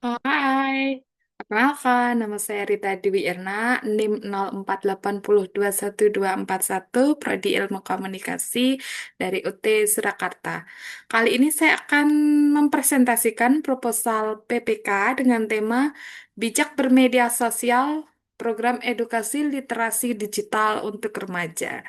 Hai, perkenalkan nama saya Rita Dewi Irna, NIM 0480212241, Prodi Ilmu Komunikasi dari UT Surakarta. Kali ini saya akan mempresentasikan proposal PPK dengan tema Bijak Bermedia Sosial, Program Edukasi Literasi Digital untuk Remaja.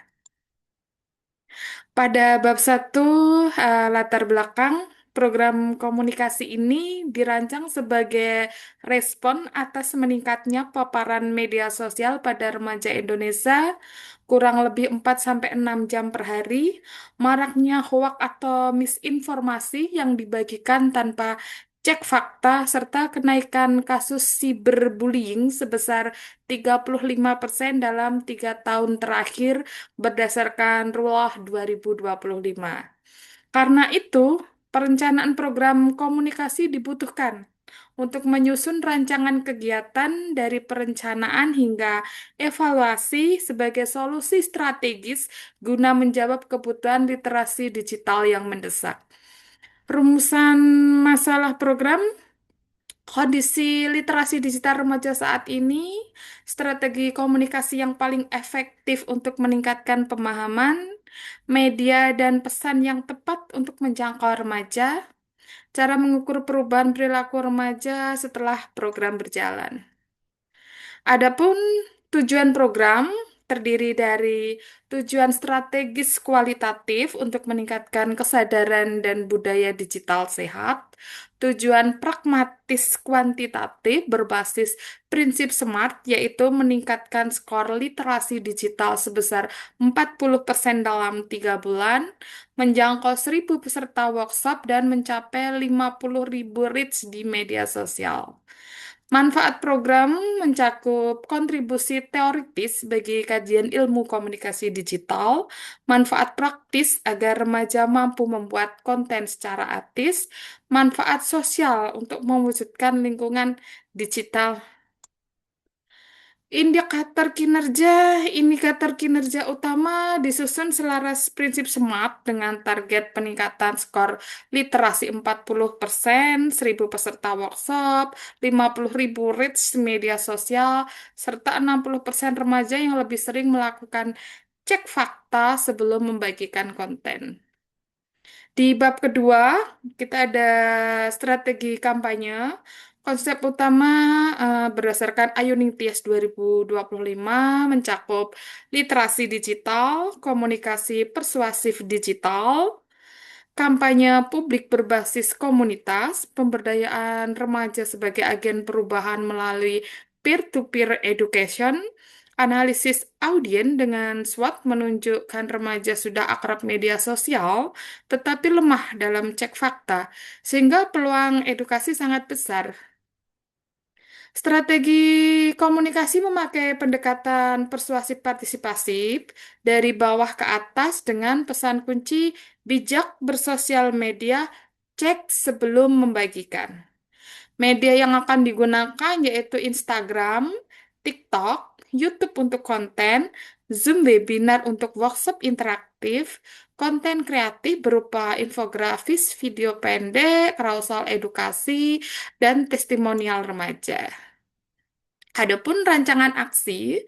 Pada bab satu, latar belakang, program komunikasi ini dirancang sebagai respon atas meningkatnya paparan media sosial pada remaja Indonesia kurang lebih 4-6 jam per hari, maraknya hoak atau misinformasi yang dibagikan tanpa cek fakta, serta kenaikan kasus cyberbullying sebesar 35% dalam 3 tahun terakhir berdasarkan RULH 2025. Karena itu, perencanaan program komunikasi dibutuhkan untuk menyusun rancangan kegiatan dari perencanaan hingga evaluasi sebagai solusi strategis guna menjawab kebutuhan literasi digital yang mendesak. Rumusan masalah program: kondisi literasi digital remaja saat ini, strategi komunikasi yang paling efektif untuk meningkatkan pemahaman, media dan pesan yang tepat untuk menjangkau remaja, cara mengukur perubahan perilaku remaja setelah program berjalan. Adapun tujuan program terdiri dari tujuan strategis kualitatif untuk meningkatkan kesadaran dan budaya digital sehat, tujuan pragmatis kuantitatif berbasis prinsip SMART, yaitu meningkatkan skor literasi digital sebesar 40% dalam 3 bulan, menjangkau 1.000 peserta workshop, dan mencapai 50.000 reach di media sosial. Manfaat program mencakup kontribusi teoritis bagi kajian ilmu komunikasi digital, manfaat praktis agar remaja mampu membuat konten secara etis, manfaat sosial untuk mewujudkan lingkungan digital. Indikator kinerja utama disusun selaras prinsip SMART dengan target peningkatan skor literasi 40%, 1.000 peserta workshop, 50.000 reach media sosial, serta 60% remaja yang lebih sering melakukan cek fakta sebelum membagikan konten. Di bab kedua, kita ada strategi kampanye. Konsep utama berdasarkan Ayuning Tias 2025 mencakup literasi digital, komunikasi persuasif digital, kampanye publik berbasis komunitas, pemberdayaan remaja sebagai agen perubahan melalui peer-to-peer education, analisis audien dengan SWOT menunjukkan remaja sudah akrab media sosial, tetapi lemah dalam cek fakta, sehingga peluang edukasi sangat besar. Strategi komunikasi memakai pendekatan persuasif partisipasif dari bawah ke atas dengan pesan kunci bijak bersosial media, cek sebelum membagikan. Media yang akan digunakan yaitu Instagram, TikTok, YouTube untuk konten, Zoom webinar untuk workshop interaktif, konten kreatif berupa infografis, video pendek, carousel edukasi, dan testimonial remaja. Adapun rancangan aksi,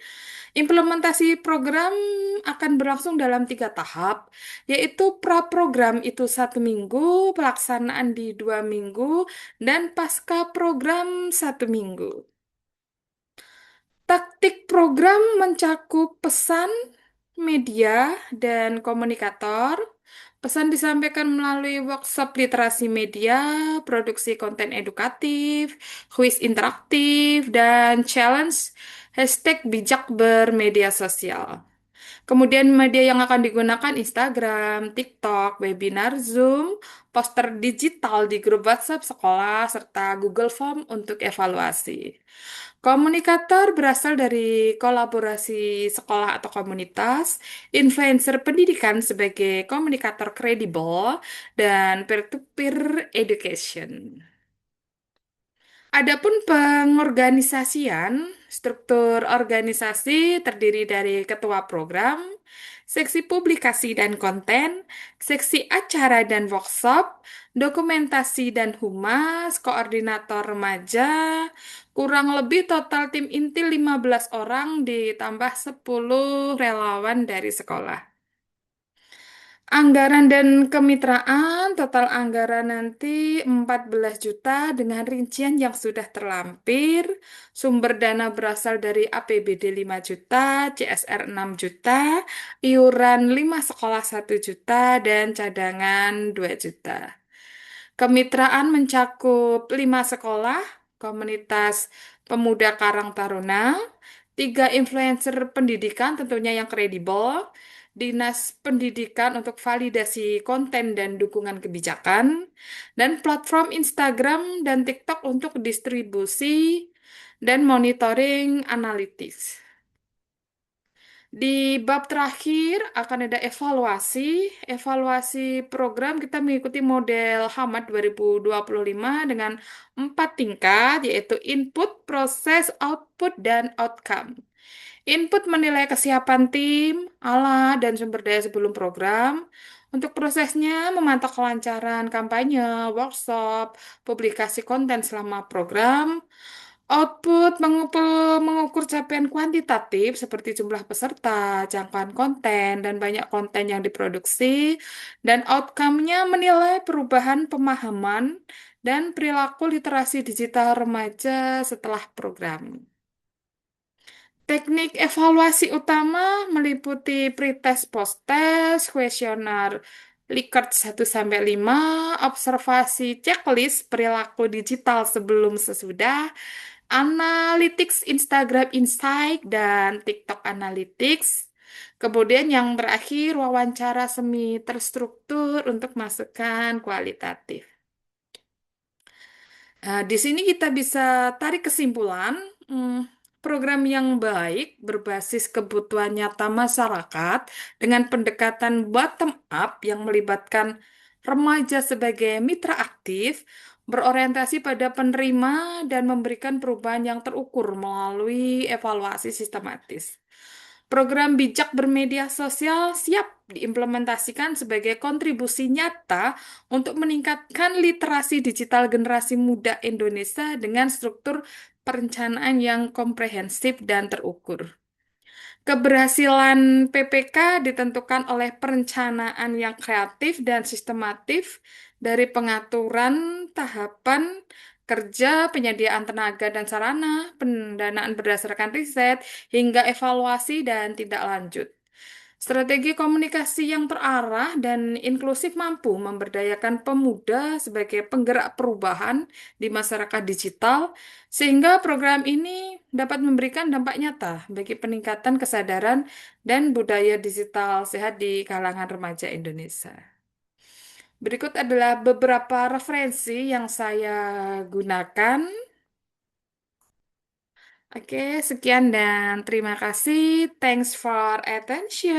implementasi program akan berlangsung dalam 3 tahap, yaitu pra-program itu 1 minggu, pelaksanaan di 2 minggu, dan pasca program 1 minggu. Taktik program mencakup pesan, media, dan komunikator. Pesan disampaikan melalui workshop literasi media, produksi konten edukatif, kuis interaktif, dan challenge hashtag bijak bermedia sosial. Kemudian media yang akan digunakan Instagram, TikTok, webinar, Zoom, poster digital di grup WhatsApp sekolah, serta Google Form untuk evaluasi. Komunikator berasal dari kolaborasi sekolah atau komunitas, influencer pendidikan sebagai komunikator kredibel, dan peer-to-peer education. Adapun pengorganisasian, struktur organisasi terdiri dari ketua program, seksi publikasi dan konten, seksi acara dan workshop, dokumentasi dan humas, koordinator remaja, kurang lebih total tim inti 15 orang ditambah 10 relawan dari sekolah. Anggaran dan kemitraan, total anggaran nanti 14 juta dengan rincian yang sudah terlampir. Sumber dana berasal dari APBD 5 juta, CSR 6 juta, iuran 5 sekolah 1 juta, dan cadangan 2 juta. Kemitraan mencakup 5 sekolah, komunitas pemuda Karang Taruna, 3 influencer pendidikan tentunya yang kredibel, dinas pendidikan untuk validasi konten dan dukungan kebijakan, dan platform Instagram dan TikTok untuk distribusi dan monitoring analitis. Di bab terakhir akan ada evaluasi. Evaluasi program kita mengikuti model HAMAT 2025 dengan 4 tingkat, yaitu input, proses, output, dan outcome. Input menilai kesiapan tim, alat, dan sumber daya sebelum program. Untuk prosesnya, memantau kelancaran kampanye, workshop, publikasi konten selama program. Output mengukur capaian kuantitatif seperti jumlah peserta, jangkauan konten, dan banyak konten yang diproduksi. Dan outcome-nya menilai perubahan pemahaman dan perilaku literasi digital remaja setelah program. Teknik evaluasi utama meliputi pretest, post-test, kuesioner Likert 1-5, observasi checklist perilaku digital sebelum sesudah, Analytics Instagram Insight, dan TikTok Analytics. Kemudian yang terakhir wawancara semi terstruktur untuk masukan kualitatif. Nah, di sini kita bisa tarik kesimpulan, hmm, program yang baik berbasis kebutuhan nyata masyarakat dengan pendekatan bottom up yang melibatkan remaja sebagai mitra aktif, berorientasi pada penerima dan memberikan perubahan yang terukur melalui evaluasi sistematis. Program bijak bermedia sosial siap diimplementasikan sebagai kontribusi nyata untuk meningkatkan literasi digital generasi muda Indonesia dengan struktur perencanaan yang komprehensif dan terukur. Keberhasilan PPK ditentukan oleh perencanaan yang kreatif dan sistematif dari pengaturan tahapan kerja, penyediaan tenaga dan sarana, pendanaan berdasarkan riset, hingga evaluasi dan tindak lanjut. Strategi komunikasi yang terarah dan inklusif mampu memberdayakan pemuda sebagai penggerak perubahan di masyarakat digital, sehingga program ini dapat memberikan dampak nyata bagi peningkatan kesadaran dan budaya digital sehat di kalangan remaja Indonesia. Berikut adalah beberapa referensi yang saya gunakan. Oke, sekian dan terima kasih. Thanks for attention.